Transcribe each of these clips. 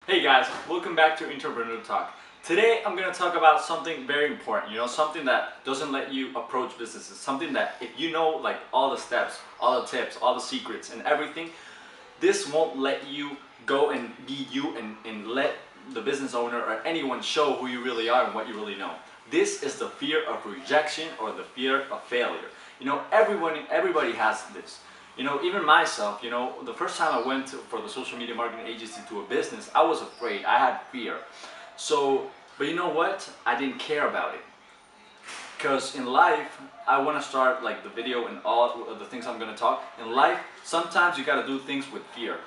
Hey guys, welcome back to Entrepreneur Talk. Today I'm going to talk about something very important, something that doesn't let you approach businesses, something that if you know like all the steps, all the tips, all the secrets and everything, this won't let you go and be you and let the business owner or anyone show who you really are and what you really know. This is the fear of rejection or the fear of failure. Everybody has this. Even myself, the first time I went for the social media marketing agency to a business, I was afraid, I had fear. But you know what? I didn't care about it. Because in life, I want to start like the video and all of the things I'm going to talk. In life, sometimes you got to do things with fear.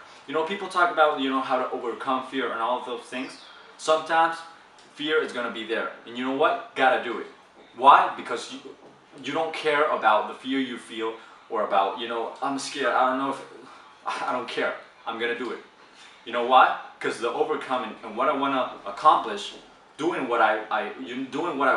People talk about, how to overcome fear and all of those things. Sometimes fear is going to be there. And you know what? Gotta do it. Why? Because you don't care about the fear you feel or about, I'm scared, I don't know if, I don't care. I'm going to do it. You know why? Because the overcoming and what I want to accomplish, doing what I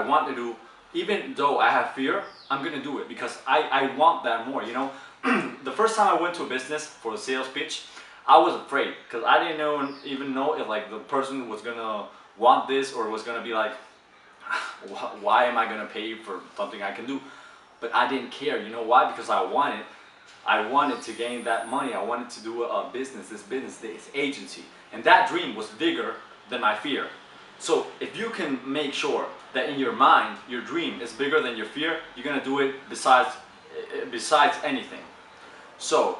want to do, even though I have fear, I'm going to do it because I want that more, The first time I went to a business for a sales pitch, I was afraid because I didn't even know if like the person was going to want this or was going to be like, why am I going to pay you for something I can do? But I didn't care. You know why? Because I wanted to gain that money. I wanted to do a business, this agency. And that dream was bigger than my fear. So if you can make sure that in your mind, your dream is bigger than your fear, you're going to do it besides anything. So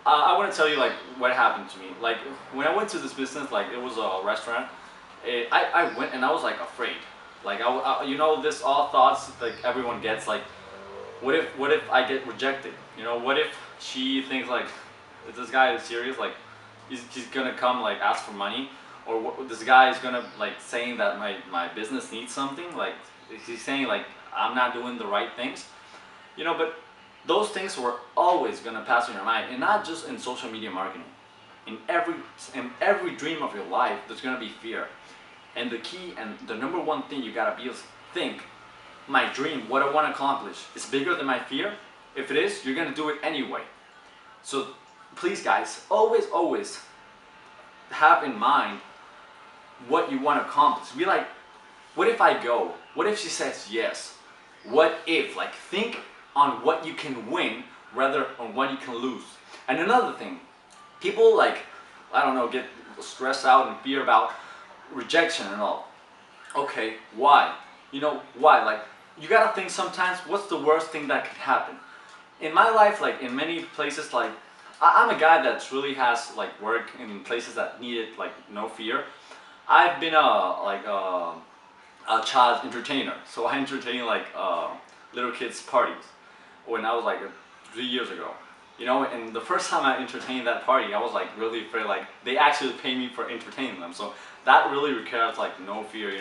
I want to tell you like what happened to me. Like when I went to this business, like it was a restaurant, I went and I was like afraid. Like this all thoughts like everyone gets, like what if I get rejected? What if she thinks like, is this guy serious? Like he's gonna come like ask for money, or this guy is gonna like saying that my business needs something. Like he's saying like I'm not doing the right things. But those things were always gonna pass in your mind, and not just in social media marketing. In every dream of your life, there's gonna be fear. And the key and the number one thing you gotta be is think, my dream, what I want to accomplish, is bigger than my fear. If it is, you're gonna do it anyway. So please guys, always have in mind what you want to accomplish. Be like, what if I go? What if she says yes? What if? Like think on what you can win rather on what you can lose. And another thing, people like, I don't know, get stressed out and fear about rejection and all. Okay, why? Why? Like you gotta think sometimes, what's the worst thing that could happen? In my life, like in many places, like I'm a guy that really has like work in places that needed like no fear. I've been a child entertainer, so I entertain like little kids parties when I was like 3 years ago. And the first time I entertained that party, I was like really afraid, like they actually pay me for entertaining them. So that really requires like no fear,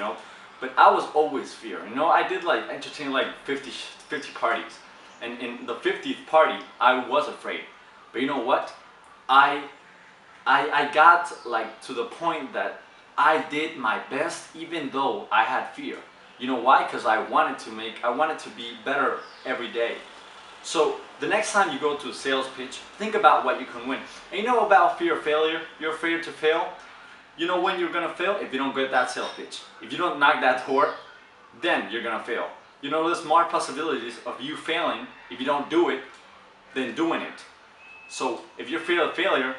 But I was always fear, I did like entertain like 50 parties. And in the 50th party, I was afraid. But you know what? I got like to the point that I did my best even though I had fear. You know why? Because I wanted to be better every day. So the next time you go to a sales pitch, think about what you can win. And about fear of failure? You're afraid to fail. You know when you're gonna fail? If you don't get that sales pitch. If you don't knock that door, then you're gonna fail. There's more possibilities of you failing if you don't do it than doing it. So if you're afraid of failure,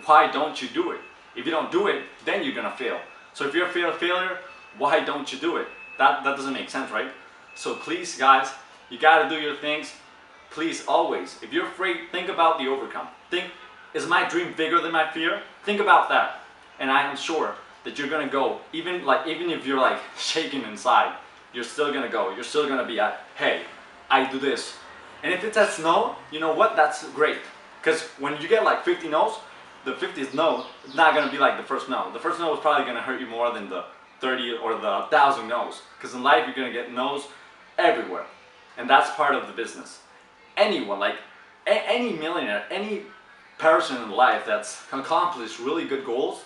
why don't you do it? If you don't do it, then you're gonna fail. So if you're afraid of failure, why don't you do it? That doesn't make sense, right? So please guys, you gotta do your things. Please always, if you're afraid, think about the overcome. Think, is my dream bigger than my fear? Think about that. And I am sure that you're gonna go, even if you're like shaking inside, you're still gonna go. You're still gonna be at, hey, I do this. And if it says no, you know what? That's great. Because when you get like 50 no's, the 50th no is not gonna be like the first no. The first no is probably gonna hurt you more than the 30 or the 1,000 no's. Because in life, you're gonna get no's everywhere. And that's part of the business. Anyone, like any millionaire, any person in life that's accomplished really good goals,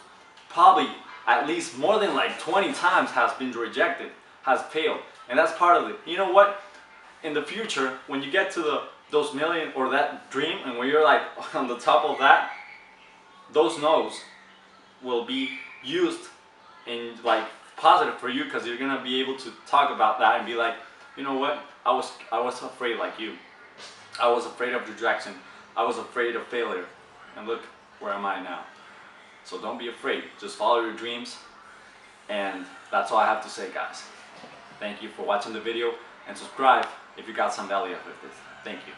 probably at least more than like 20 times has been rejected, has failed. And that's part of it. You know what? In the future, when you get to those million or that dream, and when you're like on the top of that, those no's will be used in like positive for you, because you're gonna be able to talk about that and be like, you know what, I was afraid like you. I was afraid of rejection. I was afraid of failure. And look where am I now. So don't be afraid. Just follow your dreams. And that's all I have to say, guys. Thank you for watching the video, and subscribe if you got some value out of this. Thank you.